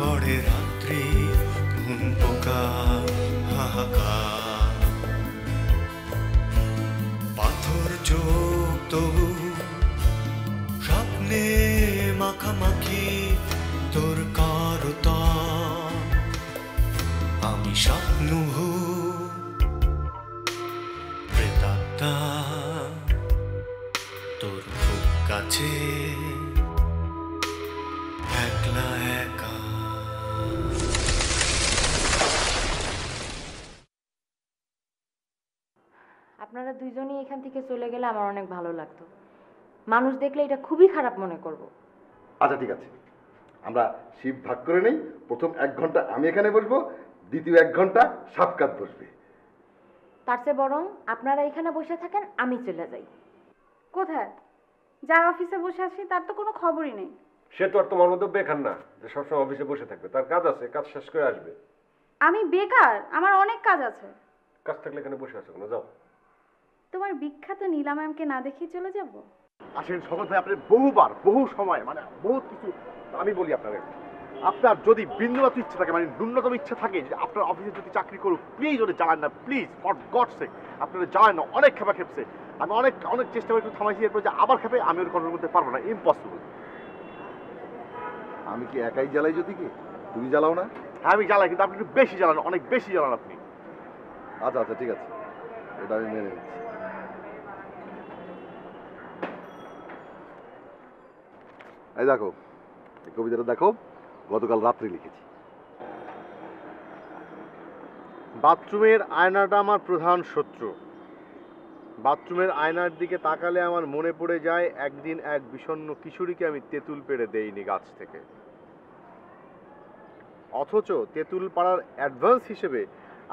পড়ে রাত্রি ঘুম পোকা হাহাকার, পাথর চোখ তবু স্বপ্নে মাখামাখি তোর কারতা, আমি স্বপ্ন প্রেতাত্মা তোর খুব কাছে একলা একা। আপনারা দুইজনই এখান থেকে চলে গেলে আমার অনেক ভালো লাগতো। মানুষ দেখলে এটা খুবই খারাপ মনে করব। আচ্ছা ঠিক আছে, আমরা শিফট ভাগ করে নেই। প্রথম 1 ঘন্টা আমি এখানে বসবো, দ্বিতীয় 1 ঘন্টা সাফকাত বসবে। তার চেয়ে বরং আপনারা এখানে বসে থাকেন, আমি চলে যাই। কোথায়? যার অফিসে বসে আছি তার তো কোনো খবরই নেই। সে তো আর তোমার মতো বেকার না যে সবসময় অফিসে বসে থাকবে, তার কাজ আছে, কাজ শেষ করে আসবে। আমি বেকার, আমার অনেক কাজ আছে। কাজ থাকলে এখানে বসে আছো কেন? যাও। তোমার বিখ্যাত নীলা ম্যামকে না দেখে চলে যাব? আসেন শকত ভাই, আপনি বহুবার বহু সময় মানে বহুত কিছু আমি বলি আপনাদের, আপনার যদি বিন্দুমাত্র ইচ্ছা থাকে, মানে ন্যূনতম ইচ্ছা থাকে যে আপনার অফিসে যদি চাকরি করুক, প্লিজ ওদের জ্বালান না, প্লিজ, ফর গডস সেক। আপনারা জ্বালান না, অনেক খেপা খেপছে। আমি অনেক অনেক চেষ্টা করে একটু থামাইছি, এরপর যে আবার খেপে আমি ওর কন্ট্রোল করতে পারবো না, ইম্পসিবল। আমি কি একাই জ্বালাই? যদি কি তুমি জ্বালাও না? হ্যাঁ আমি জ্বালাই, কিন্তু আপনি একটু বেশি জ্বালান, অনেক বেশি জ্বালান আপনি। আচ্ছা আচ্ছা ঠিক আছে, এটা আমি মেনে নিচ্ছি। এই দেখো, এই কবিতাটা দেখো, গতকাল রাত্রে লিখেছি। বাথরুমের আয়নাটা আমার প্রধান শত্রু। বাথরুমের আয়নার দিকে তাকালে আমার মনে পড়ে যায় একদিন এক বিষণ্ণ কিশোরীকে আমি তেঁতুল পেড়ে দেইনি গাছ থেকে, অথচ তেঁতুল পাড়ার অ্যাডভান্স হিসেবে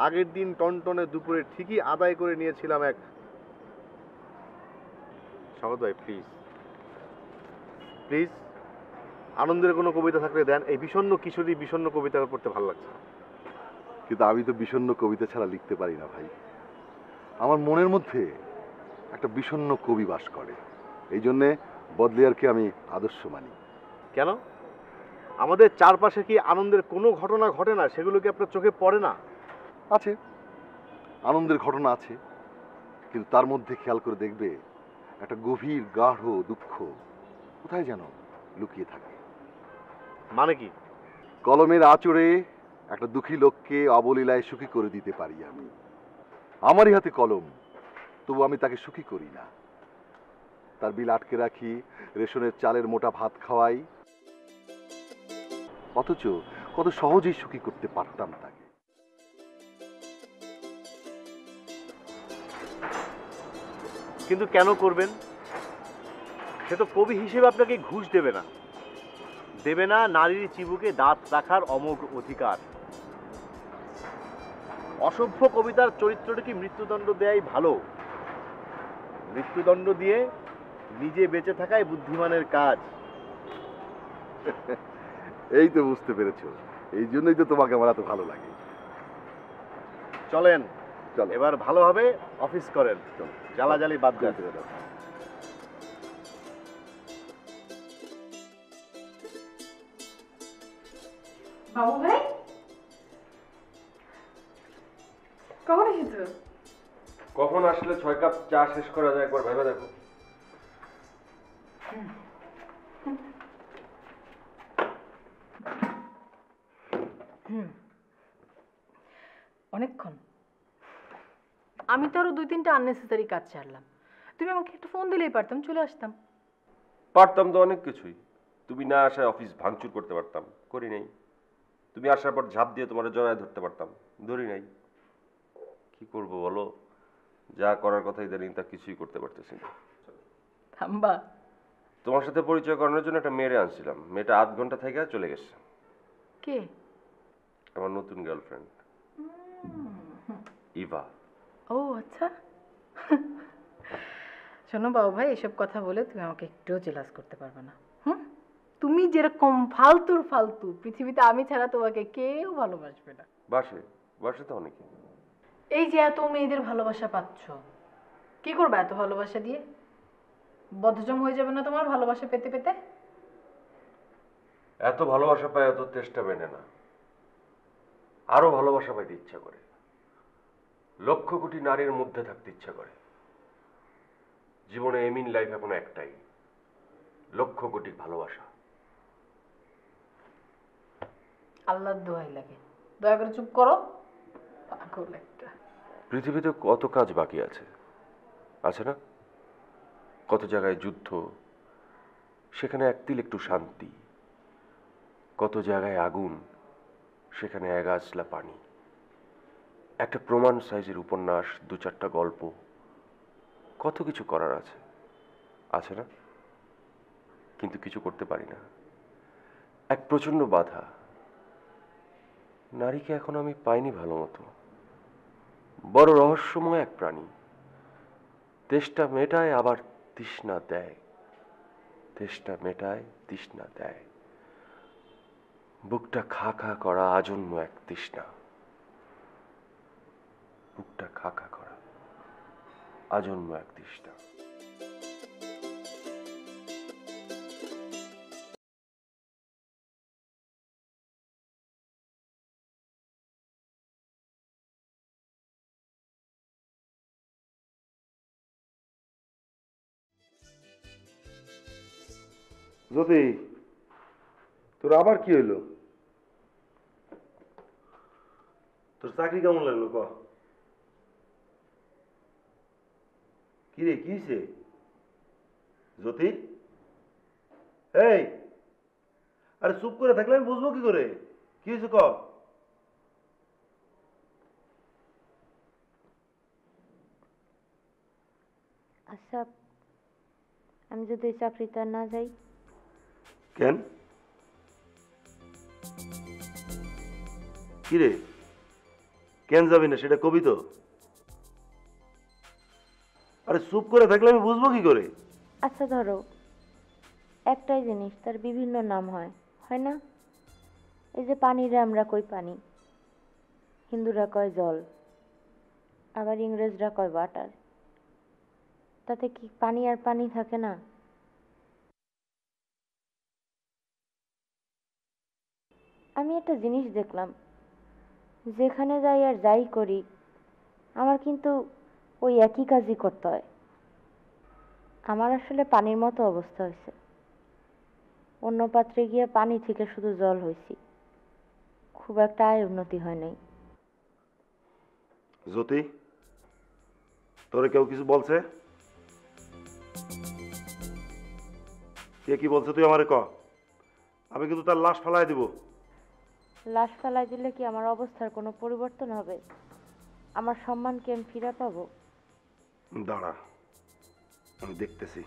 আগের দিন টনটনে দুপুরে ঠিকই আদায় করে নিয়েছিলাম এক। স্বাগত ভাই প্লিজ প্লিজ, আনন্দের কোনো কবিতা থাকলে দেন। এই বিষণ্ণ কিশোরী বিষণ্ণ কবিতা পড়তে ভালো লাগছে। কিন্তু আমি তো বিষণ্ণ কবিতা ছাড়া লিখতে পারি না ভাই। আমার মনের মধ্যে একটা বিষণ্ণ কবি বাস করে, এই জন্যে বদলিয়ারকে আমি আদর্শ মানি। কেন? আমাদের চারপাশে কি আনন্দের কোনো ঘটনা ঘটে না? সেগুলো কি আপনার চোখে পড়ে না? আছে, আনন্দের ঘটনা আছে, কিন্তু তার মধ্যে খেয়াল করে দেখবে একটা গভীর গাঢ় দুঃখ কোথায় যেন লুকিয়ে থাকে। মানে কি? কলমের আঁচড়ে একটা দুঃখী লোককে অবলীলায় সুখী করে দিতে পারি আমি। আমারই হাতে কলম, তবু আমি তাকে সুখী করি না। তার বিল আটকে রাখি, রেশনের চালের মোটা ভাত খাওয়াই, অথচ কত সহজেই সুখী করতে পারতাম তাকে। কিন্তু কেন করবেন? সে তো কবি হিসেবে আপনাকে ঘুষ দেবে না, দেবে না নারীর চিবুকে দাঁত রাখার অমোঘ অধিকার। অসভ্য কবিতার চরিত্রটা কি মৃত্যুদণ্ড দেয়াই ভালো? মৃত্যুদণ্ড দিয়ে নিজে বেঁচে থাকাই বুদ্ধিমানের কাজ। এই তো বুঝতে পেরেছো, এই জন্যই তো তোমাকে আমার এত ভালো লাগে। চলেন চল এবার ভালোভাবে অফিস করেন, জ্বালাজালি বাদ দেন। বাবু ভাই কখন এসেছো? কখন আসলে 6 কাপ চা শেষ করা যায় একবার ভেবে দেখো। অনেকক্ষণ? আমি তো আরো 2-3টা আননেসেসারি কাজ ছাড়লাম। তুমি আমাকে একটা ফোন দিলেই পারতাম, চলে আসতাম। পারতাম তো অনেক কিছুই। তুমি না আসায় অফিস ভাঙচুর করতে পারতাম, করি নাই। তুমি আসার পর ঝাঁপ দিয়ে তোমার জড়ায় ধরতে পারতাম, ধরি নাই। কি করব বলো, যা করার কথা ইদানিং তা কিছুই করতে পারতেছি না। থাম্বা, তোমার সাথে পরিচয় করানোর জন্য একটা মেয়েরে আনছিলাম, মেয়েটা 8 ঘন্টা থেকে চলে গেছে। কে? আমার নতুন গার্লফ্রেন্ড ইভা। ও আচ্ছা। শোনো বাবু ভাই, এসব কথা বলে তুমি আমাকে একটুও জেলাস করতে পারবে না। তুমি যেরকম ফালতুর ফালতু, পৃথিবীতে আমি ছাড়া তোমাকে কেউ ভালোবাসবে না। বাসে বাসে তো অনেকে। এই যে এত মেয়েদের ভালোবাসা পাচ্ছ, কি করবে এত ভালোবাসা দিয়ে? বদহজম হয়ে যাবে না তোমার ভালোবাসা পেতে পেতে? এত ভালোবাসা পায় এত চেষ্টা মেনে না, আরো ভালোবাসা পাইতে ইচ্ছা করে, লক্ষ কোটি নারীর মধ্যে থাকতে ইচ্ছা করে। জীবনে এমিন লাইফ এখন একটাই, লক্ষ কোটি ভালোবাসা। আল্লাহর দোয়াই লাগে, দয়া করে চুপ করো, পাগল একটা। পৃথিবীতে কত কাজ বাকি আছে, আছে না? কত জায়গায় যুদ্ধ, সেখানে একতিল একটু শান্তি। কত জায়গায় আগুন, সেখানে এক আঁচলা পানি। একটা প্রমাণ সাইজের উপন্যাস, দু চারটা গল্প, কত কিছু করার আছে, আছে না? কিন্তু কিছু করতে পারি না। এক প্রচন্ড বাধা। নারীকে এখন আমি পাইনি ভালো মতো। বড় রহস্যময় এক প্রাণী, তেষ্টা মেটায় আবার তৃষ্ণা দেয়, তেষ্টা মেটায় তৃষ্ণা দেয়। বুকটা খা খা করা আজন্ম এক তৃষ্ণা, বুকটা খা খা করা আজন্ম এক তৃষ্ণা। জ্যোতি, তোর আবার কি হইলো? তোর চাকরি কেমন লাগলো ক? কি রে, কি হয়েছে জ্যোতি? এই, আরে চুপ করে থাকলে আমি বুঝবো কি করে? কি হয়েছে ক? আচ্ছা, আমি যদি এই চাকরিতে আর না যাই? কেন? কি রে, কেন যাবি না সেটা কবি তো। আরে চুপ করে থাকলে আমি বুঝবো কি করে? আচ্ছা ধরো, একটাই জিনিস তার বিভিন্ন নাম হয়, হয় না? এই যে পানিরে আমরা কই পানি, হিন্দুরা কয় জল, আবার ইংরেজরা কয় ওয়াটার। তাতে কি পানি আর পানি থাকে না? আমি একটা জিনিস দেখলাম, যেখানে যাই আর যাই করি আমার কিন্তু ওই একই কাজই করতে হয়। আমার আসলে পানির মতো অবস্থা হয়েছে। অন্য পাত্রে গিয়ে পানি থেকে শুধু জল হয়েছি, খুব একটা আয় উন্নতি হয় নাই। জ্যোতি, তোরে কেউ কিছু বলছে? কে কি বলছে তুই আমারে ক, আমি কিন্তু তার লাশ ফেলায় দিব। লাশ ফেলাই দিলে কি আমার অবস্থার কোনো পরিবর্তন হবে? আমার সম্মান কি আমি ফিরে পাবো? দাঁড়া, আমি দেখতেছি।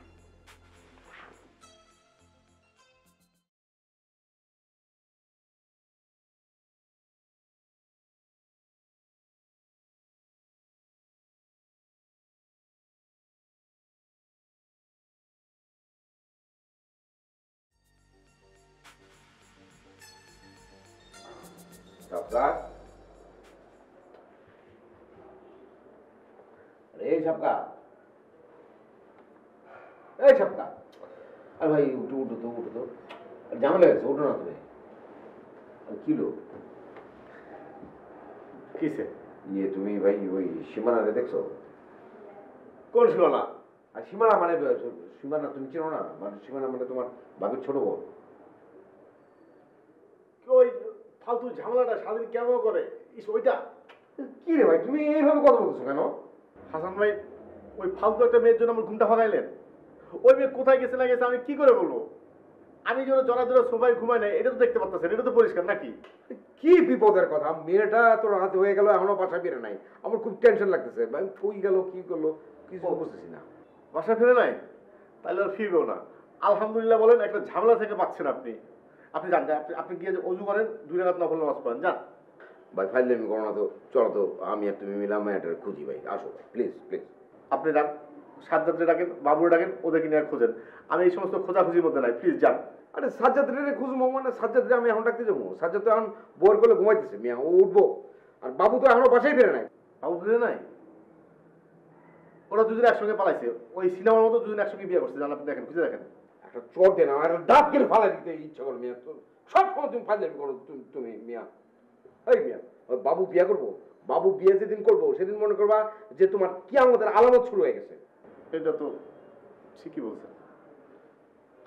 এই সবকা, এই সবকা, আরে ভাই উঠো উঠো তো, উঠো তো, ঝামেলা গেছে, উঠো না তুমি। কি লোক কিসে? ইয়ে তুমি ভাই ওই সীমানারে দেখছো? কোন সীমানা? আর সীমানা মানে সীমানা তুমি চেনো না? মানে সীমানা মানে তোমার বাপের ছোট বোন। ওই ফালতু ঝামেলাটা স্বাধীন কেন করে? ওইটা কি রে ভাই, তুমি এইভাবে কথা বলছো কেন? হাসান ভাই, ওই ফালতু একটা মেয়ের জন্য আমার ঘুমটা ভাগাইলেন। ওই মেয়ে কোথায় গেছে না গেছে আমি কি করে বলবো? আমি যেন জরা জরা সোফায় ঘুমাই নাই, এটা তো দেখতে পাচ্ছেন, এটা তো পরিষ্কার নাকি? কি বিপদের কথা, মেয়েটা তোর হাতে হয়ে গেল, এখনো বাসায় ফিরে নাই। আমার খুব টেনশন লাগতেছে, কই গেল কি করলো কিছু বুঝতেছি না। বাসায় ফিরে নাই? তাহলে আর ফিরবেও না। আলহামদুলিল্লাহ বলেন, একটা ঝামেলা থেকে পাচ্ছেন আপনি। আপনি যান, আপনি গিয়ে অজু করেন, 2 রাকাত নফল নামাজ পড়েন, যান। ভাই ফাইজলামি করো না তো, চলো তো আমি আর তুমি মিলাম এটা খুঁজি ভাই, আসো ভাই প্লিজ প্লিজ। আপনি যান, সাজ্জাদরে ডাকেন, বাবুরে ডাকেন, ওদেরকে নিয়ে খোঁজেন। আমি এই সমস্ত খোঁজাখুঁজির মধ্যে নাই, প্লিজ যান। আরে সাজ্জাদরে খুঁজবো মানে সাজ্জাদরে আমি এখন ডাকতে যাবো? সাজ্জাদ তো এখন বোর করলে ঘুমাইতেছে, মিয়া ও উঠবো। আর বাবু তো এখনো বাসায় ফিরে নাই। বাবু ফিরে নাই? ওরা দুজনে একসঙ্গে পালাইছে, ওই সিনেমার মতো দুজনে একসঙ্গে বিয়ে করছে, জান আপনি দেখেন, খুঁজে দেখেন। একটা চোর দেন, আর ডাব গেলে ফালাই দিতে ইচ্ছা করে, মিয়া তো সব সময় তুমি ফাইজলামি করো তুমি মিয়া। এই মিয়া, ওই বাবু বিয়ে করবো, বাবু বিয়ে যেদিন করবো সেদিন মনে করবা যে তোমার কিয়ামতের আলামত শুরু হয়ে গেছে। এটা তো ঠিকই বলছেন।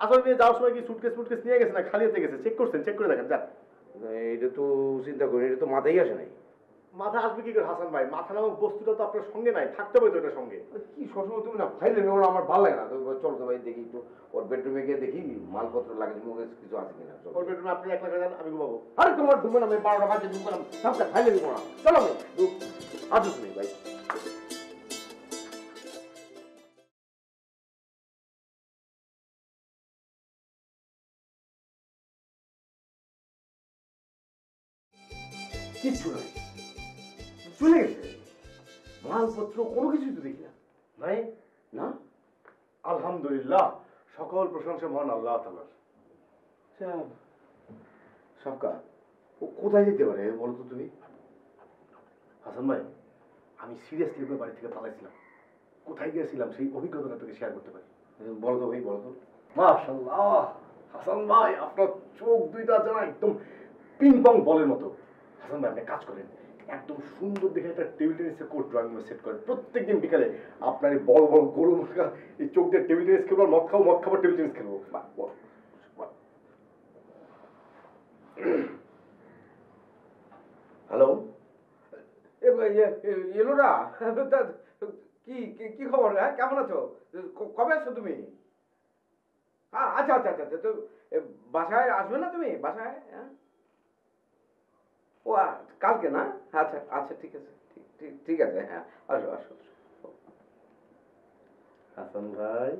আসলে নিয়ে যাওয়ার সময় কি সুটকেস নিয়ে গেছে না খালি হাতে গেছে? চেক করছেন? চেক করে দেখেন যান। এটা তো চিন্তা করি, এটা তো মাথায় আসে নাই। মাথা আসবে কি করে হাসান ভাই? মাথা নামক বস্তুটা তো আপনার সঙ্গে নাই, থাকতে হবে তো এটার সঙ্গে। কি সবসময় তুমি না ফাইজলামি করো, আমার ভালো লাগে না। তো চলো তো ভাই দেখি একটু ওর বেডরুমে গিয়ে দেখি মালপত্র লাগে মুখে কিছু আছে কিনা। চলো। ওর বেডরুমে আপনি একলা করে যান, আমি ঘুমাবো। আরে তোমার ঘুমে না, আমি 12টা বাজে ঘুম করলাম, সবটা ফাইজলামি করো না। চলো ভাই, আসো তুমি ভাই। কিচ্ছু নাই, চলে গেছে। মালপত্র কোনো কিছুই তো দেখি না। নাই না, আলহামদুলিল্লাহ, সকল প্রশংসা মহান আল্লাহ তাআলার। সবকা ও কোথায় যেতে পারে বলো তো তুমি? হাসান ভাই, আমি সিরিয়াসলি ওকে বাড়ি থেকে পালাইছিলাম। কোথায় গিয়েছিলাম সেই অভিজ্ঞতাটা তোকে শেয়ার করতে পারি। বলো তো ভাই, বলো তো। মাশাআল্লাহ হাসান ভাই, আপনার চোখ দুইটা যেন একদম পিং পং বলের মতো। হাসান ভাই, আপনি কাজ করেন, একদম সুন্দর দেখে একটা টেবিল টেনিসের কোর্ট ড্রয়িং রুমে সেট করেন। প্রত্যেকদিন বিকালে আপনার এই বড় বড় গরু মাখা এই চোখ দিয়ে টেবিল টেনিস খেলবো, আর মদ খাবো টেবিল টেনিস খেলবো। হ্যালো, এলোরা, কি কি খবর? হ্যাঁ, কেমন আছো? কবে আসছো তুমি? হ্যাঁ, আচ্ছা আচ্ছা আচ্ছা আচ্ছা। তো বাসায় আসবে না তুমি? বাসায়? হ্যাঁ, ও কালকে না? আচ্ছা আচ্ছা, ঠিক আছে, ঠিক আছে। হ্যাঁ, আসো আসো আসো। হাসান ভাই,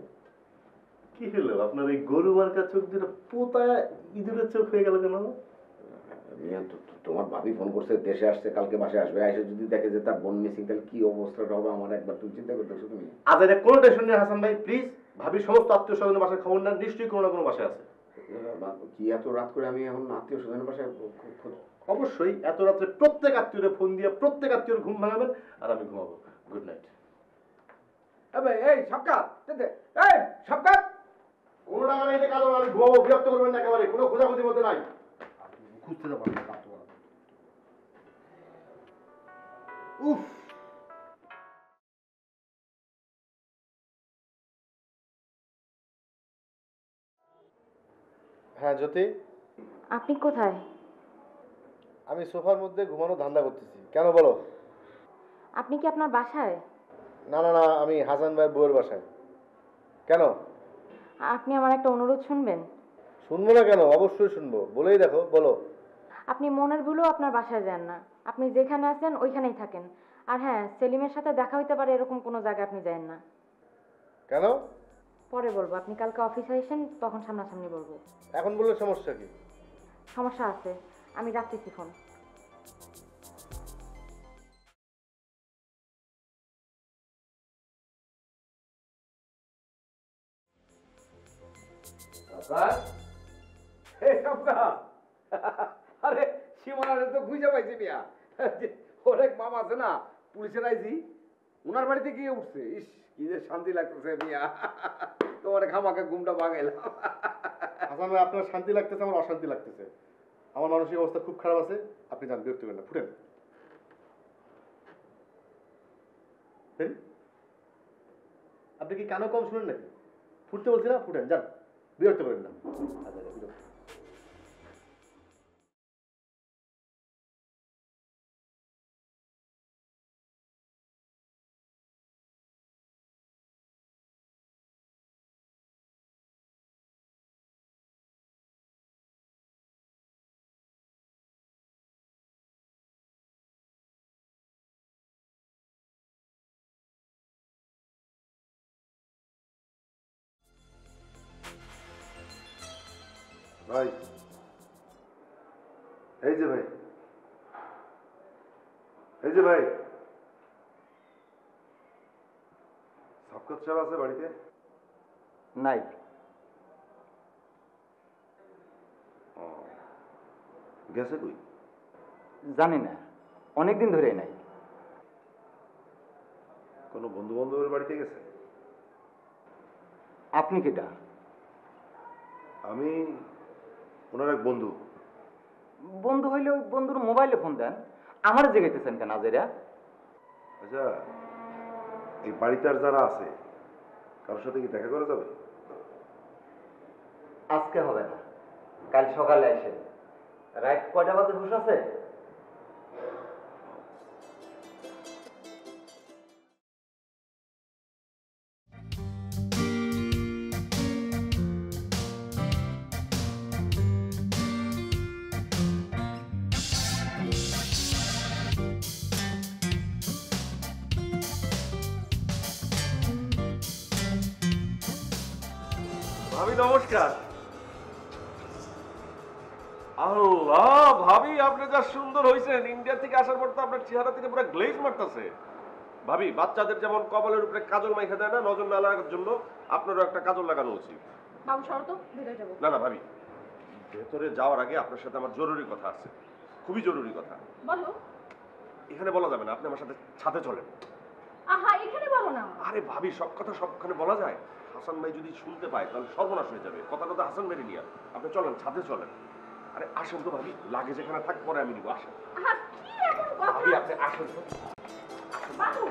কি হলো আপনার এই গরু মার্কা চোখ দুটো পোতায় ইঁদুরের চোখ হয়ে গেল কেন? তোমার ভাবি ফোন করছে, দেশে আসছে, কালকে বাসায় আসবে। এসে যদি দেখে যে তার বোন মিসিং, তাহলে কি অবস্থাটা হবে আমার একবার তুমি চিন্তা করতেছো তুমি? আজ এটা কোনো টেনশন নেই হাসান ভাই, প্লিজ। ভাবির সমস্ত আত্মীয় স্বজনের বাসায় খবর নেন, নিশ্চয়ই কোনো না কোনো বাসায় আছে। কি এত রাত করে আমি এখন আত্মীয় স্বজনের বাসায়? অবশ্যই এত রাত্রে প্রত্যেক আত্মীয়রে ফোন দিয়ে প্রত্যেক আত্মীয়র ঘুম ভাঙাবেন, আর আমি ঘুমাবো। Good night. এই সবকাত, এই সবকাত, কোনো টাকা নেই, কাজ আমি ঘুমাবো, বিরক্ত করবেন না একেবারে, কোনো খোঁজাখুঁজির মধ্যে নাই। খুঁজতে যাবো না, কাজ তো করা। উফ, হ্যাঁ জ্যোতি, আপনি কোথায়? আমি সোফার মধ্যে ঘুমানো ধান্দা করতেছি। কেন বলো? আপনি কি আপনার বাসায়? না না না, আমি হাসান ভাই বউয়ের বাসায়। কেন? আপনি আমার একটা অনুরোধ শুনবেন? শুনবো না কেন, অবশ্যই শুনবো, বলেই দেখো, বলো। আপনি মনের ভুলেও আপনার বাসায় যান না। আপনি যেখানে আছেন ওইখানেই থাকেন। আর হ্যাঁ, সেলিমের সাথে দেখা হইতে পারে এরকম কোনো জায়গায় আপনি যান না। কেন? পরে বলবো, আপনি কালকে অফিসে আসেন, তখন সামনাসামনি বলবো। এখন বললে সমস্যা কি? সমস্যা আছে, আমি রাখতেছি ফোন। আরে সীমানারে তো খুঁজে পাইছি মিয়া। অনেক মামা আছে না পুলিশের আইজি, ওনার বাড়িতে গিয়ে উঠছে। ইস, কি যে শান্তি লাগতেছে মিয়া। তোমার খামাকে ঘুমটা ভাঙাইলাম। হাসান ভাই, আপনার শান্তি লাগতেছে, আমার অশান্তি লাগতেছে। আমার মানসিক অবস্থা খুব খারাপ আছে, আপনি যান, বিরক্ত করেন না, ফুটেন। আপনি কি কানে কম শুনেন নাকি? ফুটতে বলছি না, ফুটেন, যান, বিরক্ত করেন না। ভাই, এই যে ভাই, এই যে ভাই, সাবকাত সাহেব আছে বাড়িতে? নাই। গেছে কই? জানি না, অনেকদিন ধরে নাই। কোনো বন্ধু বান্ধবের বাড়িতে গেছে? আপনি কেটা? আমি ওনার এক বন্ধু। বন্ধু হইলে ওই বন্ধুর মোবাইলে ফোন দেন, আমার জেগাইতেছেন কেন আজেরা? আচ্ছা, এই বাড়িতে আর যারা আছে কারোর সাথে কি দেখা করা যাবে? আজকে হবে না, কাল সকালে এসে। রাত কয়টা বাজে হুশ আছে? ভাবি নমস্কার। আল্লাহ ভাবি, আপনি যা সুন্দর হয়েছেন! ইন্ডিয়া থেকে আসার পর তো আপনার চেহারা থেকে পুরো গ্লেজ মারতেছে। ভাবি, বাচ্চাদের যেমন কপালের উপরে কাজল মাইখা দেয় না নজর না লাগার জন্য, আপনারও একটা কাজল লাগানো উচিত। বাবু সরো তো, ভেতরে যাবো। না না ভাবি, ভেতরে যাওয়ার আগে আপনার সাথে আমার জরুরি কথা আছে, খুবই জরুরি কথা। বলো। এখানে বলা যাবে না, আপনি আমার সাথে ছাদে চলেন। আহা, এখানে বলো না। আরে ভাবি, সব কথা সবখানে বলা যায়? হাসান ভাই যদি শুনতে পায় তাহলে সর্বনাশ হয়ে যাবে। কথাটা তো হাসান ভাই নিয়ে। আপনি চলেন, ছাদে চলেন। আরে আসেন তো ভাবি, লাগে যেখানে থাক, পরে আমি নিব। আসেন আহা, কি এমন কথা? ভাবি, আপনি আসেন তো। বাবু।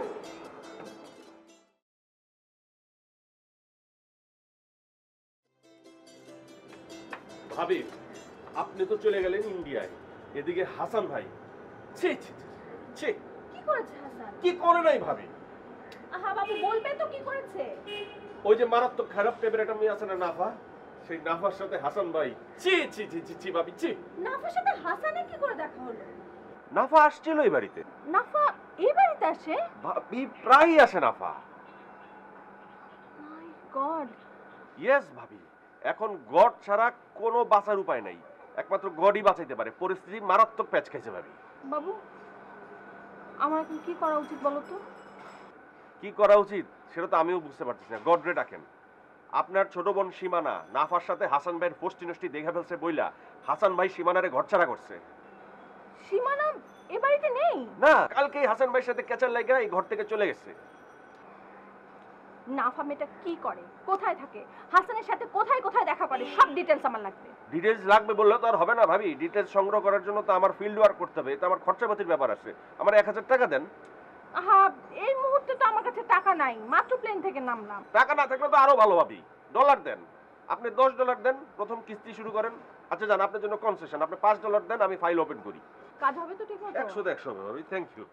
ভাবি, আপনি তো চলে গেলেন ইন্ডিয়ায়, এদিকে হাসান ভাই ছি ছি ছি ছি, কি করেছে হাসান? কি করে নাই ভাবি? আহা বাবু, বলবে তো কি করেছে? ওই যে মারাত্মক খারাপ টাইপের একটা মেয়ে আছে না, নাফা, সেই নাফার সাথে হাসান ভাই ছি ছি ছি ছি ছি ভাবি ছি। নাফার সাথে হাসানের কি করে দেখা হলো? নাফা আসছিল এই বাড়িতে। নাফা এই বাড়িতে আসে? ভাবি, প্রায়ই আসে নাফা। মাই গড। ইয়েস ভাবি, এখন গড ছাড়া কোনো বাঁচার উপায় নাই, একমাত্র গডই বাঁচাইতে পারে। পরিস্থিতি মারাত্মক প্যাচ খাইছে ভাবি। বাবু, আমার এখন কি করা উচিত বলো তো? কি করা উচিত সেটা তো আমিও বুঝতে পারতেছি না। গডরে ডাকেন। আপনার ছোট বোন সীমানা নাফার সাথে হাসান ভাইয়ের ফষ্টি নষ্টি দেখে ফেলছে বইলা হাসান ভাই সীমানারে ঘরছাড়া করছে। সীমানা এ বাড়িতে নেই? না, কালকেই হাসান ভাইয়ের সাথে কেচার লাগা এই ঘর থেকে চলে গেছে। নাফা মেয়েটা কি করে, কোথায় থাকে, হাসানের সাথে কোথায় কোথায় দেখা করে, সব ডিটেইলস আমার লাগবে। ডিটেইলস লাগবে বললে তো আর হবে না ভাবি। ডিটেইলস সংগ্রহ করার জন্য তো আমার ফিল্ড ওয়ার্ক করতে হবে, এটা আমার খরচাপাতির ব্যাপার আছে। আমার 1000 টাকা দেন। আহা, এই মুহূর্তে তো আমার কাছে টাকা নাই, মাত্র প্লেন থেকে নামলাম। টাকা না থাকলে তো আরো ভালো ভাবি। ডলার দেন, আপনি $10 দেন, প্রথম কিস্তি শুরু করেন। আচ্ছা জান, আপনার জন্য কনসেশন, আপনি $5 দেন, আমি ফাইল ওপেন করি। কাজ হবে তো ঠিক মতো? 100 হবে ভাবি। Thank you.